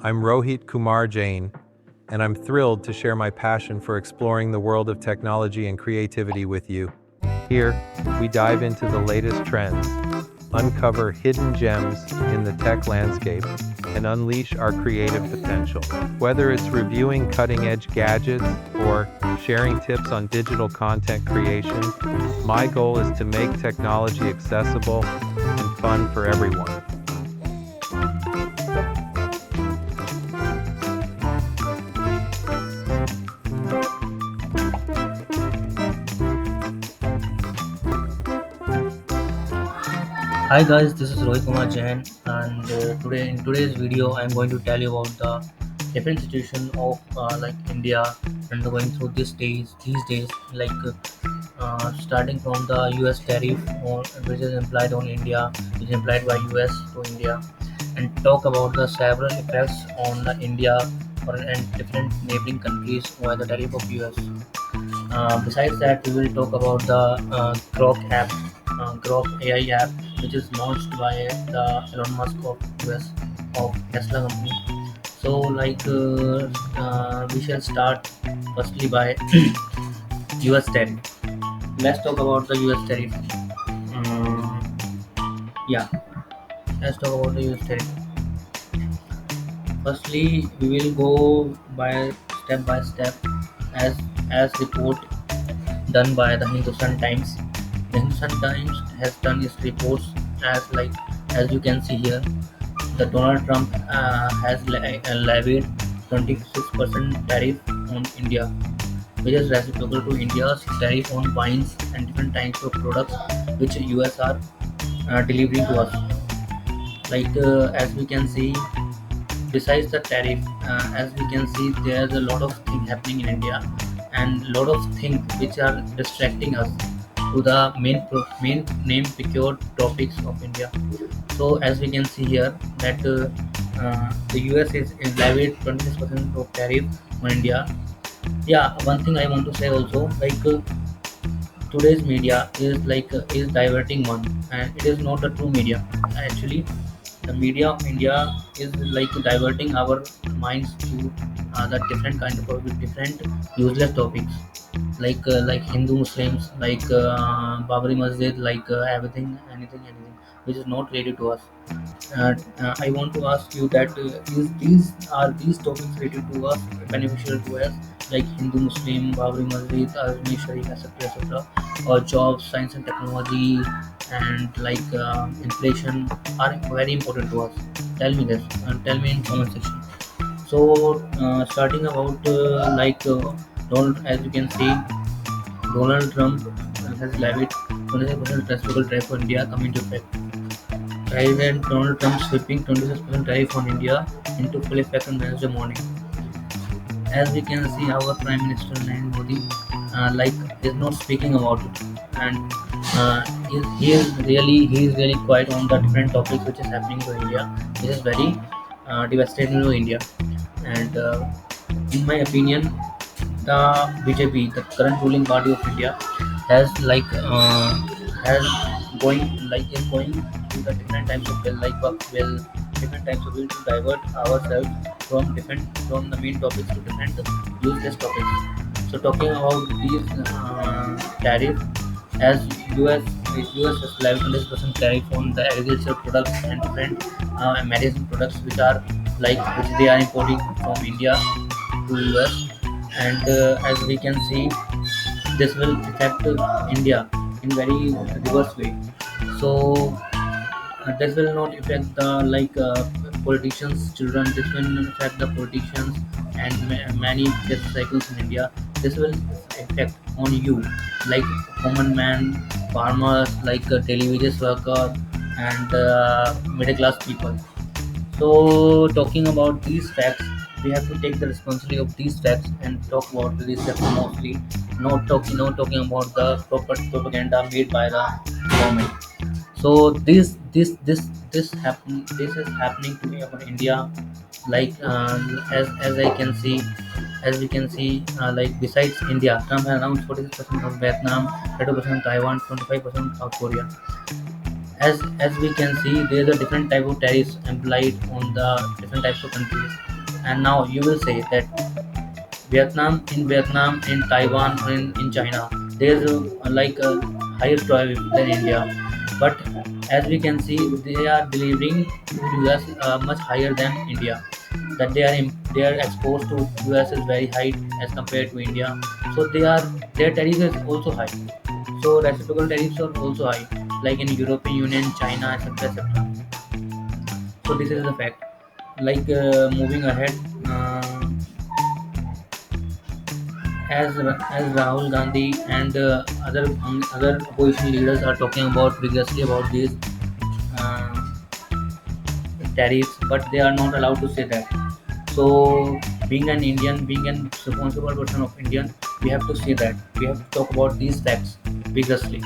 I'm Rohit Kumar Jain, and I'm thrilled to share my passion for exploring the world of technology and creativity with you. Here, we dive into the latest trends, uncover hidden gems in the tech landscape, and unleash our creative potential. Whether it's reviewing cutting edge gadgets or sharing tips on digital content creation, my goal is to make technology accessible and fun for everyone. Hi guys, this is Rohit Kumar Jain, and today in today's video, I'm going to tell you about the different situation of like India undergoing through these days, starting from the U.S. tariff which is implied on India, which is implied by U.S. to India, and talk about the several effects on the India and different neighboring countries via the tariff of U.S. Besides that, we will talk about the grok app, grok AI app, which is launched by the Elon Musk of US of Tesla company. So we shall start firstly by US tariff. Let's talk about the US tariff. Yeah, let's talk about the US tariff. Firstly, we will go by step as as report done by the Hindustan Times. The Hindustan Times has done its reports as you can see here. The Donald Trump has levied 26% tariff on India, which is reciprocal to India's tariff on wines and different types of products which US are delivering to us. As we can see, besides the tariff, as we can see, there's a lot of thing happening in India, and lot of things which are distracting us to the main name procured topics of India. So as we can see here that the US is levied 26% of tariff on India. Yeah, one thing I want to say also, today's media is diverting one, and it is not a true media. Actually, the media of India is like diverting our minds to the different kind of different useless topics, like Hindu Muslims, Babri Masjid, everything, anything, which is not related to us. I want to ask you that are these topics related to us, beneficial to us, like Hindu Muslim, Babri Masjid, Azmi Sharif, etc., etc., or jobs, science and technology, and inflation are very important to us. Tell me this, and tell me in comment section. So, starting about Donald, as you can see, Donald Trump has levied 26% reciprocal tariff for India coming to effect. President Donald Trump sweeping 26% tariff on India into full effect on Wednesday morning. As we can see, our Prime Minister Narendra Modi is not speaking about it, and he is really quite on the different topics which is happening to India. This is very devastating to India, and in my opinion, the BJP, the current ruling party of India, has has going is going through the different types of bill, like work bill, different types of bill to divert ourselves from the main topics to different useless topics. So talking about these tariff, as US has levied 20% tariff on the agricultural products and different medicine products which they are importing from India to US, and as we can see, this will affect India in very reverse way. So this will not affect the politicians' children. This will not affect the politicians and many death cycles in India. This will affect on you, like common man, farmers, daily wages worker, and middle class people. So, talking about these facts, we have to take the responsibility of these facts and talk about these facts mostly, not talking about the propaganda made by the government. So this is happening to me about India, as I can see, as we can see, besides India, Trump has announced 46% of Vietnam, 32% Taiwan, 25% South Korea. As we can see, there's a different type of tariffs applied on the different types of countries. And now you will say that Vietnam, in Taiwan, or in China, there's like a higher tariff than India. But as we can see, they are delivering to US much higher than India. That they are exposed to US is very high as compared to India. So their tariff is also high. So reciprocal tariffs are also high, like in European Union, China, etc. etc. So this is the fact. Like moving ahead. As Rahul Gandhi and other opposition leaders are talking about vigorously about these uh, tariffs, but they are not allowed to say that. So, being an Indian, being a responsible person of Indian, we have to say that we have to talk about these facts vigorously.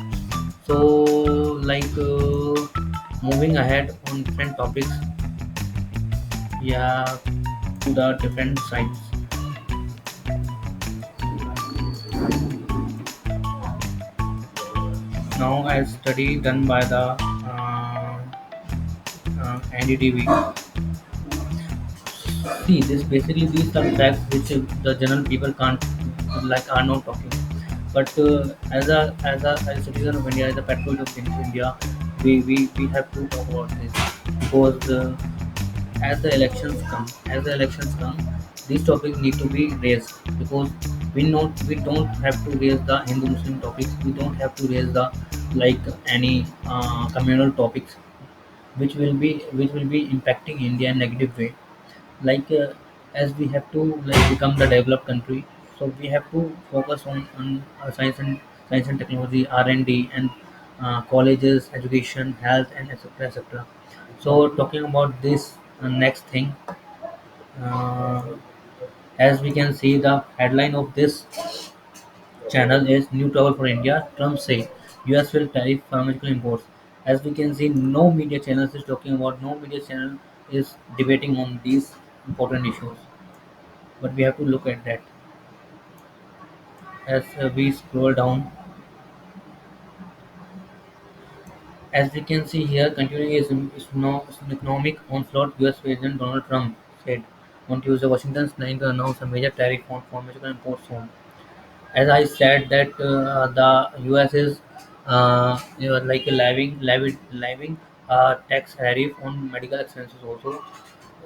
So, like moving ahead on different topics, yeah, to the different sites. Now, a study done by the NDTV. See, this basically these are facts which the general people can't like are not talking. But as a citizen of India, as a patriot of India, we have to talk about this because as the elections come, these topics need to be raised because we don't have to raise the Hindu Muslim topics. We don't have to raise the like any communal topics which will be impacting India in negative way like as we have to like become the developed country, so we have to focus on science and technology, R&D, and colleges, education, health, and etc etc. So talking about this next thing, uh, as we can see, the headline of this channel is New Trouble for India. Trump say US will tariff pharmaceutical imports. As we can see, no media channels is talking about, no media channel is debating on these important issues, but we have to look at that. As we scroll down, as we can see here, continuing is no economic onslaught, US President Donald Trump said on Tuesday Washington's planning to announce a major tariff on pharmaceutical imports soon. As I said that the US is like levying tax tariff on medical expenses also,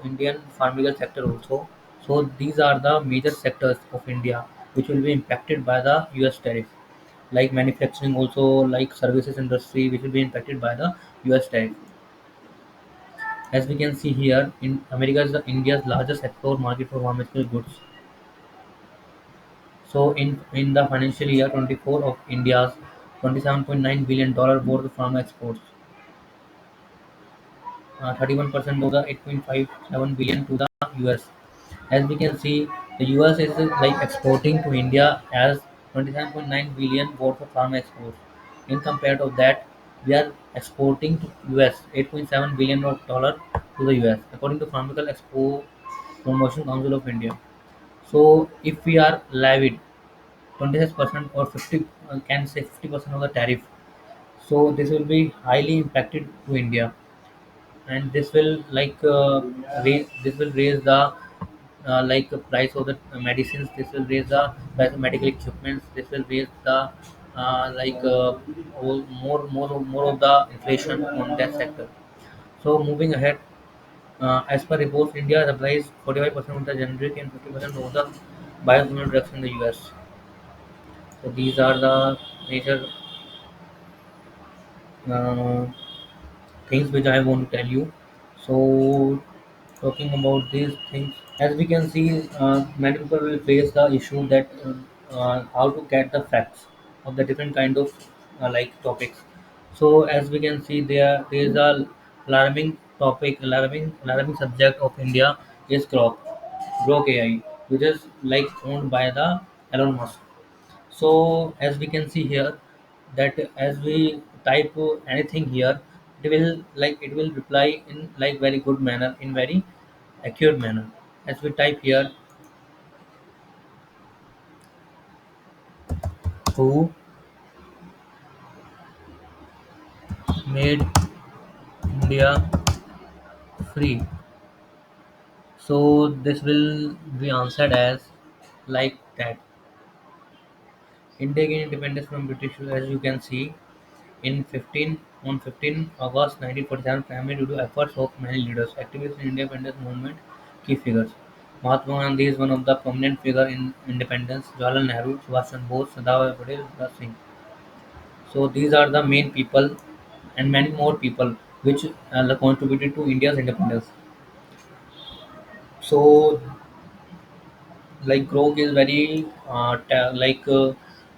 Indian pharmaceutical sector also. So these are the major sectors of India which will be impacted by the US tariff. Like manufacturing also, like services industry, which will be impacted by the US tariff. As we can see here, in America is the India's largest export market for pharmaceutical goods. So in the financial year 24 of India's $27.9 billion worth of pharma exports, 31% of the 8.57 billion to the US. As we can see, the US is like exporting to India as 27.9 billion worth of pharma exports. In compared of that, we are exporting to US 8.7 billion of dollar to the US, according to Pharmaceutical Expo Promotion Council of India. So if we are levied 26% or 50 can say 50% of the tariff, so this will be highly impacted to India, and this will like this will raise the like price of the medicines. This will raise the price of medical equipments. This will raise the like more of the inflation on that sector. So moving ahead, as per reports, India supplies 45% of the generic and 50% of the biosimilar drugs in the US. So these are the major uh, things which I want to tell you. So talking about these things, as we can see, many people will face the issue that how to get the facts of the different kind of like topics. So as we can see, there is a alarming topic, alarming subject of India is grok AI, which is like owned by the Elon Musk. So as we can see here, that as we type anything here, it will reply in like very good manner, in very accurate manner. As we type here, who made India free. So this will be answered as like that. India gained independence from British rule, as you can see in 15 August 1947, primarily due to efforts of many leaders, activists in independence movement, key figures. Mahatma Gandhi is one of the prominent figures in independence. Jawaharlal Nehru, Subhash Chandra Bose, Sardar Vallabhbhai Patel, Bhagat Singh. So these are the main people, and many more people which contributed to India's independence. So like grok is very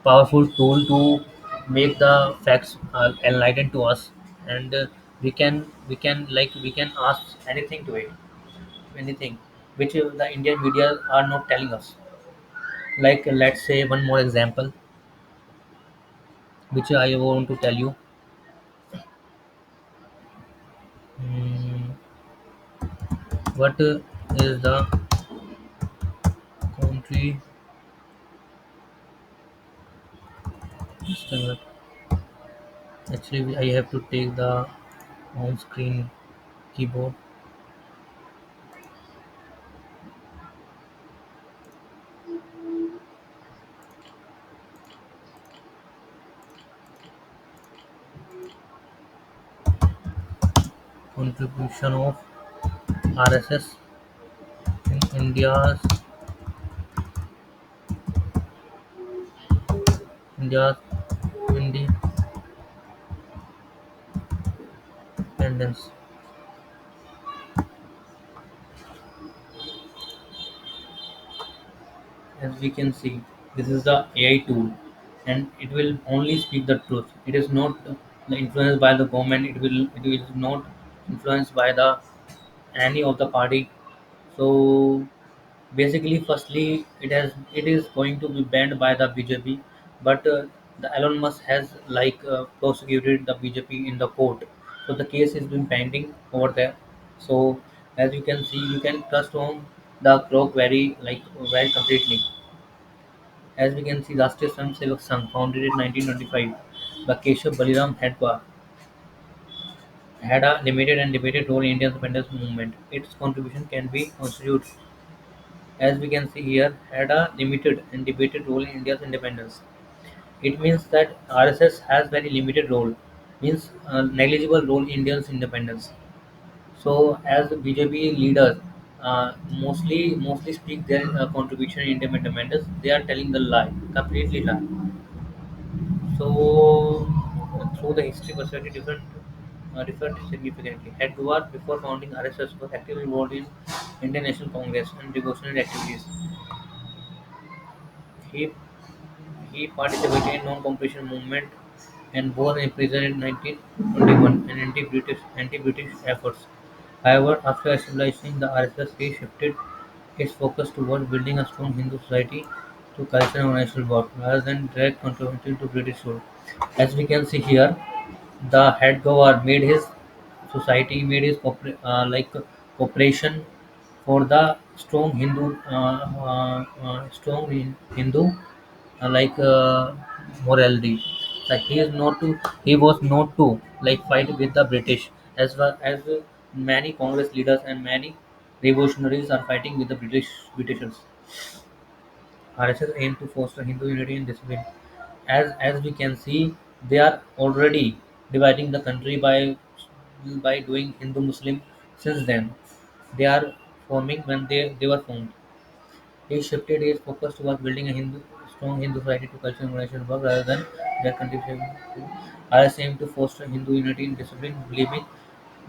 powerful tool to make the facts enlightened to us, and we can ask anything to it, anything which the Indian media are not telling us. Like let's say one more example which I want to tell you. Hmm, what is the country? Just a minute. Actually I have to take the on screen keyboard. Contribution of RSS in India's independence. As we can see, this is the AI tool, and it will only speak the truth. It is not influenced by the government. It is not influenced by the any of the party. So basically, firstly, it is going to be banned by the BJP, but the Elon Musk has prosecuted the BJP in the court. So the case has been pending over there. So as you can see, you can trust on the clock very completely. As we can see, Rashtriya Swayamsevak Sangh, founded in 1925 by Keshav Baliram Hedgewar, had a limited and debated role in Indian independence movement. Its contribution can be constituted, as we can see here, had a limited and debated role in India's independence. It means that RSS has very limited role, means negligible role in India's independence. So as the BJP leaders mostly speak their contribution in Indian independence, they are telling the lie, completely lie. So, through the history perspective, differed significantly. Edward, before founding RSS, was actively involved in Indian National Congress and revolutionary activities. He he participated in non-competition movement and was imprisoned in 1921 and anti-British efforts. However, after establishing the RSS, he shifted its focus towards building a strong Hindu society through culture and national work, rather than direct contribution to British rule. As we can see here, the head governor made his society, made his cooperation for the strong Hindu morality. Like he was not to fight with the British, as well as many Congress leaders and many revolutionaries are fighting with the Britishers. RSS aim to foster Hindu unity and discipline. As we can see, they are already dividing the country by doing Hindu Muslim since then. They are forming when they were formed. He shifted his focus towards building a strong Hindu society to culture and national work rather than their contribution to RSS aim to foster Hindu unity and discipline, believing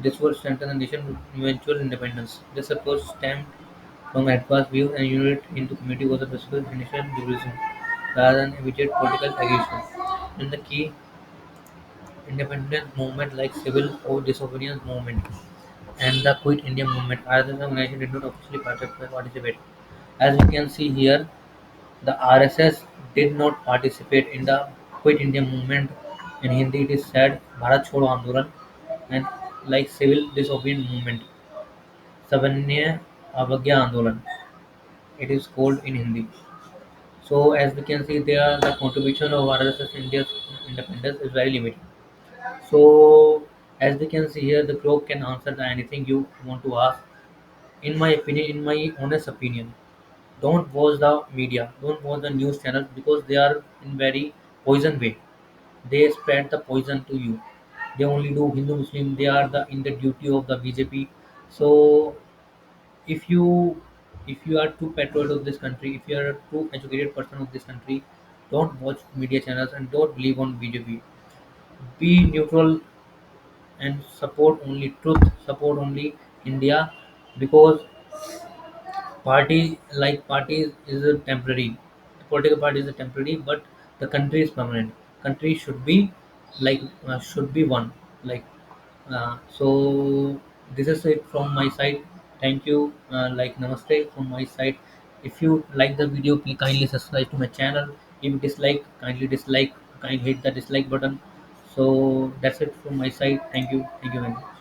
this would strengthen the nation's eventual independence. This approach stemmed from advanced views and unit into community was a principal initial liberalism rather than immediate political aggression. In the key independence movement like civil or disobedience movement and the Quit India movement, either the organization did not officially participate. As we can see here, the RSS did not participate in the Quit India movement. In Hindi, it is said Bharat Chodo Andolan and like civil disobedience movement, Savanya Avagya Andolan. It is called in Hindi. So as we can see, there the contribution of RSS India's independence is very limited. So As we can see here, the grok can answer anything you want to ask. In my opinion, in my honest opinion, don't watch the media, don't watch the news channels, because they are in very poison way. They spread the poison to you. They only do Hindu Muslim. They are the in the duty of the BJP. So if you if you are too patriot of this country, if you are a too educated person of this country, don't watch media channels and don't believe on BJP. Be neutral and support only truth, support only India, because parties is a temporary. Political party is a temporary, but the country is permanent. Country should be should be one. Like so, this is it from my side. Thank you. Namaste from my side. If you like the video, please kindly subscribe to my channel. If you dislike, kindly dislike. Kindly hit the dislike button. So that's it from my side. Thank you. Thank you very much.